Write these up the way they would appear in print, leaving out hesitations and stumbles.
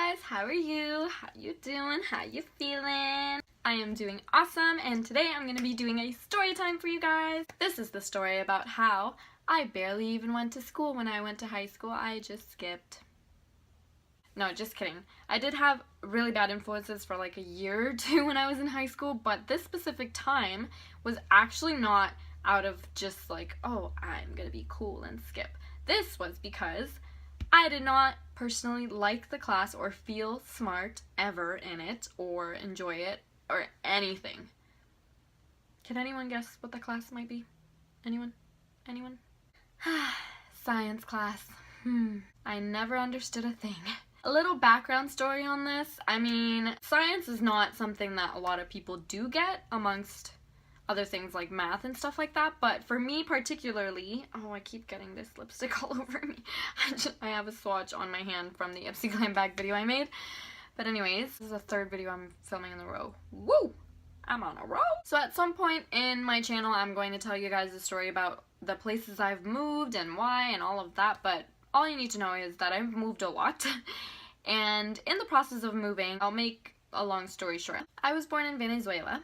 guys, how are you? How you doing? How you feeling? I am doing awesome, and today I'm going to be doing a story time for you guys. This is the story about how I barely even went to school when I went to high school. I just skipped. No, just kidding. I did have really bad influences for like a year or two when I was in high school, but this specific time was actually not out of just like, oh, I'm going to be cool and skip. This was because I did not personally like the class or feel smart ever in it or enjoy it or anything. Can anyone guess what the class might be? Anyone? Anyone? Science class. I never understood a thing. A little background story on this. I mean, science is not something that a lot of people do get amongst other things like math and stuff like that, but for me particularly, oh, I keep getting this lipstick all over me. I have a swatch on my hand from the VeeMazaGlam bag video I made. But anyways, this is the third video I'm filming in a row. Woo! I'm on a roll! So at some point in my channel, I'm going to tell you guys a story about the places I've moved and why and all of that, but all you need to know is that I've moved a lot. And in the process of moving, I'll make a long story short. I was born in Venezuela.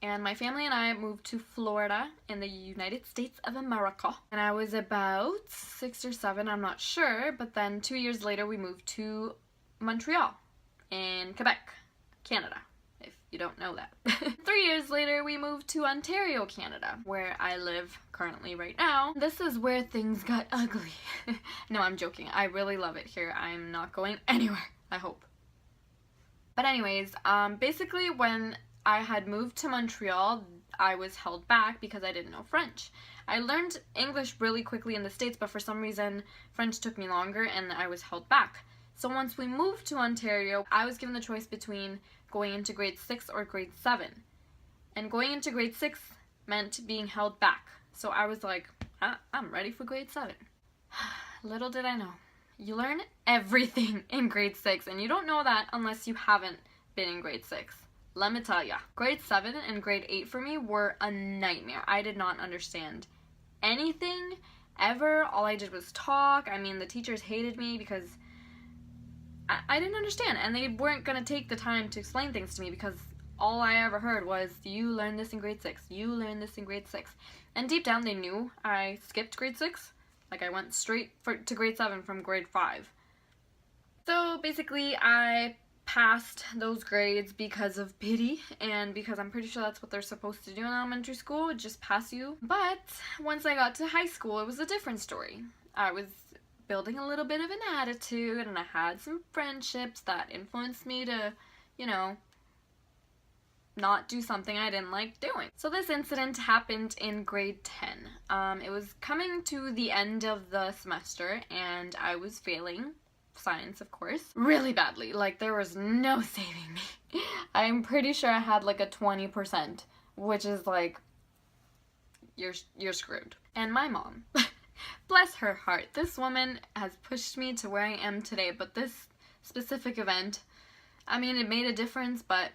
And my family and I moved to Florida in the United States of America. And I was about 6 or 7, I'm not sure, but then 2 years later we moved to Montreal in Quebec, Canada, if you don't know that. 3 years later we moved to Ontario, Canada, where I live currently right now. This is where things got ugly. No, I'm joking. I really love it here. I'm not going anywhere, I hope. But anyways, basically when I had moved to Montreal, I was held back because I didn't know French. I learned English really quickly in the States, but for some reason French took me longer and I was held back. So once we moved to Ontario, I was given the choice between going into grade 6 or grade 7. And going into grade 6 meant being held back. So I was like, I'm ready for grade 7. Little did I know. You learn everything in grade 6, and you don't know that unless you haven't been in grade 6. Let me tell ya, grade 7 and grade 8 for me were a nightmare. I did not understand anything ever. All I did was talk. I mean, the teachers hated me because I didn't understand, and they weren't going to take the time to explain things to me because all I ever heard was, you learn this in grade 6, you learn this in grade 6. And deep down they knew I skipped grade 6. Like I went straight to grade 7 from grade 5. So basically I passed those grades because of pity and because I'm pretty sure that's what they're supposed to do in elementary school, just pass you. But once I got to high school, it was a different story. I was building a little bit of an attitude and I had some friendships that influenced me to, you know, not do something I didn't like doing. So this incident happened in grade 10. It was coming to the end of the semester and I was failing science, of course, really badly. Like, there was no saving me. I'm pretty sure I had like a 20%, which is like, you're screwed. And my mom, bless her heart, this woman has pushed me to where I am today, but this specific event, I mean, it made a difference, but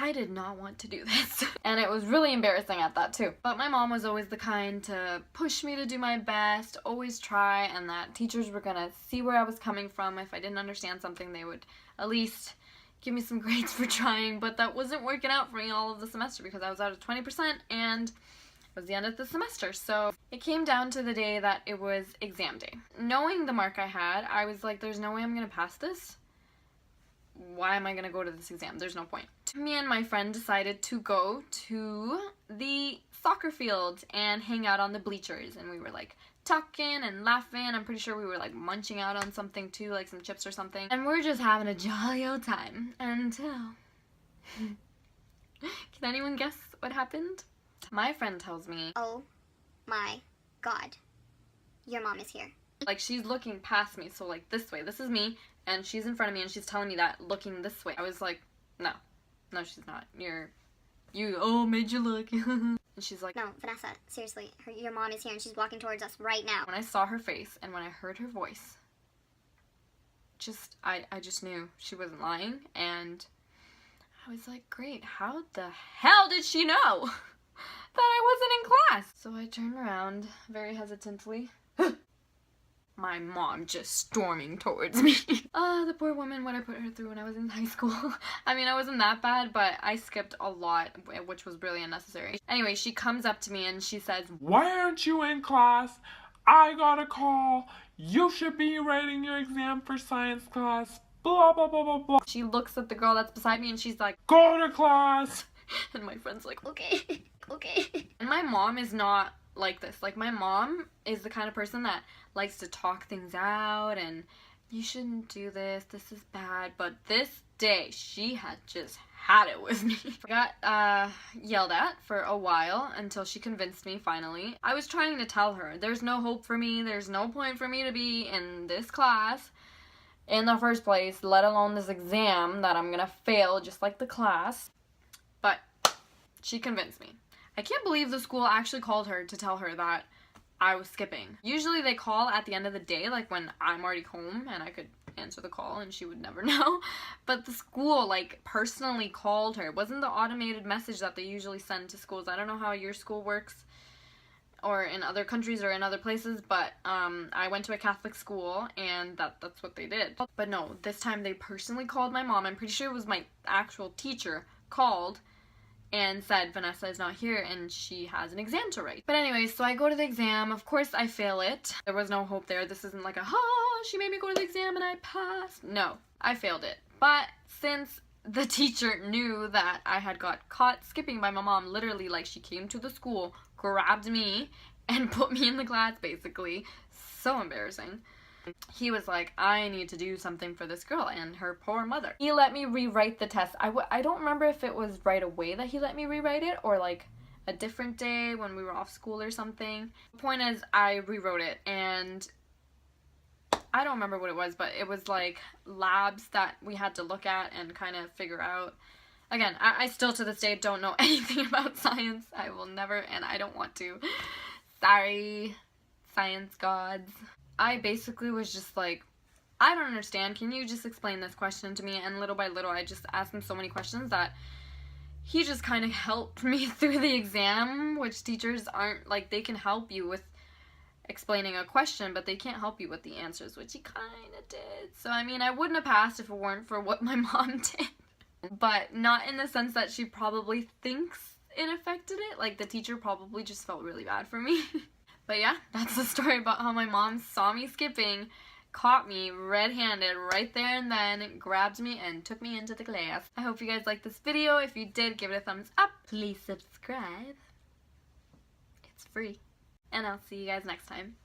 I did not want to do this. And it was really embarrassing at that too. But my mom was always the kind to push me to do my best, always try, and that teachers were gonna see where I was coming from. If I didn't understand something, they would at least give me some grades for trying. But that wasn't working out for me all of the semester because I was out of 20% and it was the end of the semester. So it came down to the day that it was exam day. Knowing the mark I had, I was like, there's no way I'm gonna pass this. Why am I going to go to this exam? There's no point. Me and my friend decided to go to the soccer field and hang out on the bleachers, and we were like talking and laughing. I'm pretty sure we were like munching out on something too, like some chips or something, and we're just having a jolly old time until can anyone guess what happened? My friend tells me, oh my god, your mom is here. Like, she's looking past me, so like this way, this is me, and she's in front of me and she's telling me that looking this way. I was like, no, she's not. You made you look. And she's like, no, Vanessa, seriously, your mom is here and she's walking towards us right now. When I saw her face and when I heard her voice, I just knew she wasn't lying, and I was like, great, how the hell did she know that I wasn't in class? So I turned around very hesitantly. my mom just storming towards me. The poor woman, what I put her through when I was in high school. I mean, I wasn't that bad, but I skipped a lot, which was really unnecessary. Anyway, she comes up to me and she says, "Why aren't you in class? I got a call. You should be writing your exam for science class. Blah, blah, blah, blah, blah." She looks at the girl that's beside me and she's like, "Go to class." and my friend's like, Okay. Okay. and my mom is not like this. Like, my mom is the kind of person that likes to talk things out and you shouldn't do this, this is bad. But this day, she had just had it with me. I got yelled at for a while until she convinced me finally. I was trying to tell her, there's no hope for me, there's no point for me to be in this class in the first place, let alone this exam that I'm gonna fail just like the class. But she convinced me. I can't believe the school actually called her to tell her that I was skipping. Usually they call at the end of the day, like when I'm already home and I could answer the call and she would never know. But the school, like, personally called her. It wasn't the automated message that they usually send to schools. I don't know how your school works or in other countries or in other places, but I went to a Catholic school and that's what they did. But no, this time they personally called my mom. I'm pretty sure it was my actual teacher called and said, Vanessa is not here and she has an exam to write. But anyways, so I go to the exam. Of course I fail it. There was no hope there. This isn't like a, she made me go to the exam and I passed. No, I failed it. But since the teacher knew that I had got caught skipping by my mom, literally, like, she came to the school, grabbed me, and put me in the class, basically. So embarrassing. He was like, I need to do something for this girl and her poor mother. He let me rewrite the test. I don't remember if it was right away that he let me rewrite it or like a different day when we were off school or something. The point is, I rewrote it and I don't remember what it was, but it was like labs that we had to look at and kind of figure out. Again, I still to this day don't know anything about science. I will never, and I don't want to. Sorry, science gods. I basically was just like, I don't understand. Can you just explain this question to me? And little by little, I just asked him so many questions that he just kind of helped me through the exam, which teachers aren't, like, they can help you with explaining a question, but they can't help you with the answers, which he kind of did. So, I mean, I wouldn't have passed if it weren't for what my mom did. But not in the sense that she probably thinks it affected it. Like, the teacher probably just felt really bad for me. But yeah, that's the story about how my mom saw me skipping, caught me red-handed right there and then, grabbed me and took me into the class. I hope you guys liked this video. If you did, give it a thumbs up. Please subscribe. It's free. And I'll see you guys next time.